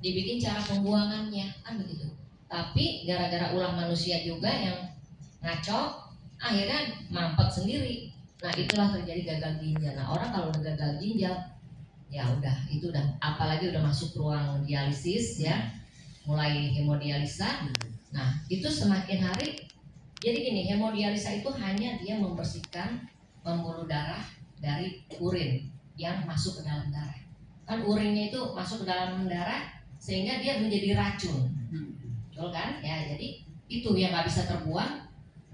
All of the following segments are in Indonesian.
dibikin cara pembuangannya, kan begitu. Tapi gara-gara ulah manusia juga yang ngaco, akhirnya mampet sendiri. Nah itulah terjadi gagal ginjal. Nah orang kalau udah gagal ginjal, ya udah itu udah, apalagi udah masuk ruang dialisis ya, mulai hemodialisa. Nah itu semakin hari, jadi gini, hemodialisa itu hanya dia membersihkan pembuluh darah dari urin yang masuk ke dalam darah. Kan urinnya itu masuk ke dalam darah sehingga dia menjadi racun, betul kan? Ya jadi itu yang nggak bisa terbuang,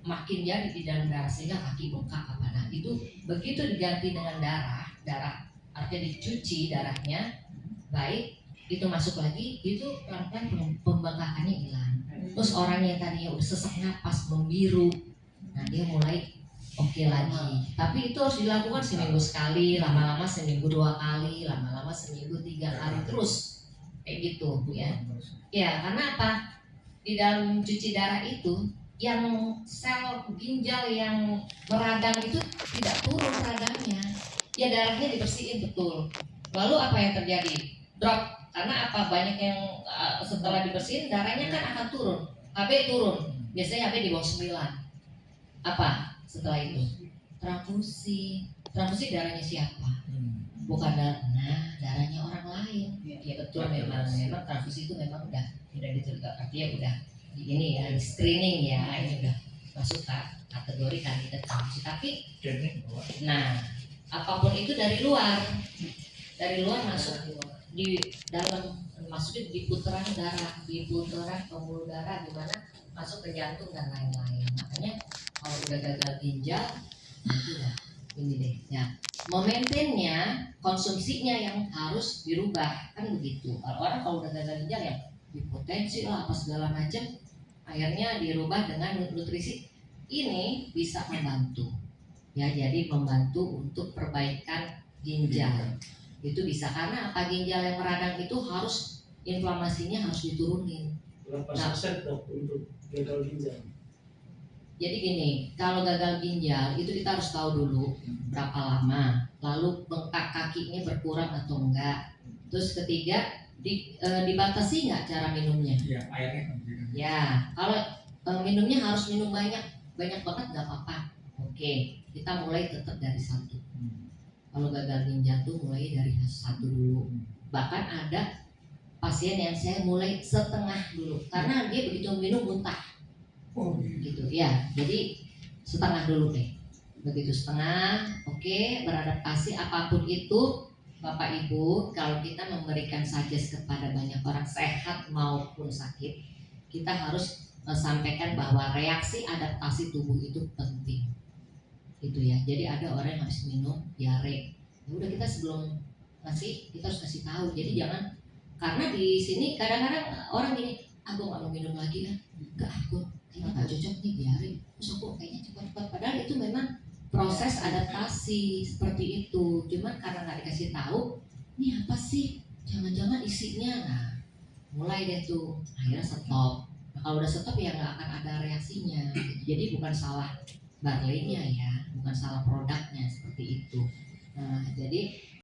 makin jadi di dalam darah sehingga kaki bengkak apa. Nah itu begitu diganti dengan darah artinya dicuci darahnya baik, itu masuk lagi, itu pelan-pelan pembengkakannya hilang. Terus orang yang tadinya udah sesak napas, membiru, nah dia mulai oke lagi. Tapi itu harus dilakukan seminggu sekali, lama-lama seminggu 2 kali, lama-lama seminggu 3 kali, terus kayak gitu ya. Ya karena apa? Di dalam cuci darah itu, yang sel ginjal yang meradang itu tidak turun radangnya, ya darahnya dibersihin betul. Lalu apa yang terjadi? Drop. Karena apa? Banyak yang setelah dibersihin darahnya kan akan turun, HB turun, biasanya HB di bawah 9. Apa setelah itu? Transfusi. Transfusi darahnya siapa? Bukan darahnya orang lain. Ya betul, memang transfusi itu memang udah diterima, artinya udah ini ya, di screening ya, ini udah masuk kategori kandidat transfusi. Tapi nah apapun itu dari luar masuk di dalam, masuknya di putaran darah, di putaran pembuluh darah, di mana masuk ke jantung dan lain-lain. Makanya kalau udah gagal ginjal, nanti lah ini deh ya, memaintainnya, konsumsinya yang harus dirubah, kan begitu. Kalau orang kalau udah gagal ginjal ya hipotensi lah apa segala macam, akhirnya dirubah dengan nutrisi. Ini bisa membantu ya, jadi membantu untuk perbaikan ginjal. Itu bisa, karena apa? Ginjal yang meradang itu harus inflamasinya harus diturunin. Berapa persen untuk gagal ginjal? Jadi gini, kalau gagal ginjal itu kita harus tahu dulu berapa lama, lalu bengkak kakinya berkurang atau enggak. Terus ketiga, dibatasi nggak cara minumnya? Ya, airnya. Ya, kalau minumnya harus minum banyak banget nggak apa-apa. Oke, kita mulai tetap dari 1. Kalau gagal ginjal tuh mulai dari 1 dulu. Bahkan ada pasien yang saya mulai setengah dulu, karena dia begitu minum muntah. Gitu ya. Jadi setengah dulu deh. Begitu setengah, oke, beradaptasi apapun itu. Bapak Ibu, kalau kita memberikan suggest kepada banyak orang sehat maupun sakit, kita harus sampaikan bahwa reaksi adaptasi tubuh itu penting. Itu ya. Jadi ada orang yang harus minum diare. Ya udah, kita sebelum ngasih kita harus kasih tahu. Jadi jangan, karena di sini kadang-kadang orang gini, aku nggak mau minum lagi kan, enggak, aku kayaknya nggak cocok nih diare, terus aku kayaknya cepat-cepat. Padahal itu memang proses adaptasi seperti itu. Cuman karena nggak dikasih tahu, ini apa sih? Jangan-jangan isinya. Nah, mulai deh tuh akhirnya stop. Nah, kalau udah stop ya nggak akan ada reaksinya. Jadi bukan salah barley-nya ya, bukan salah produknya seperti itu. Nah, jadi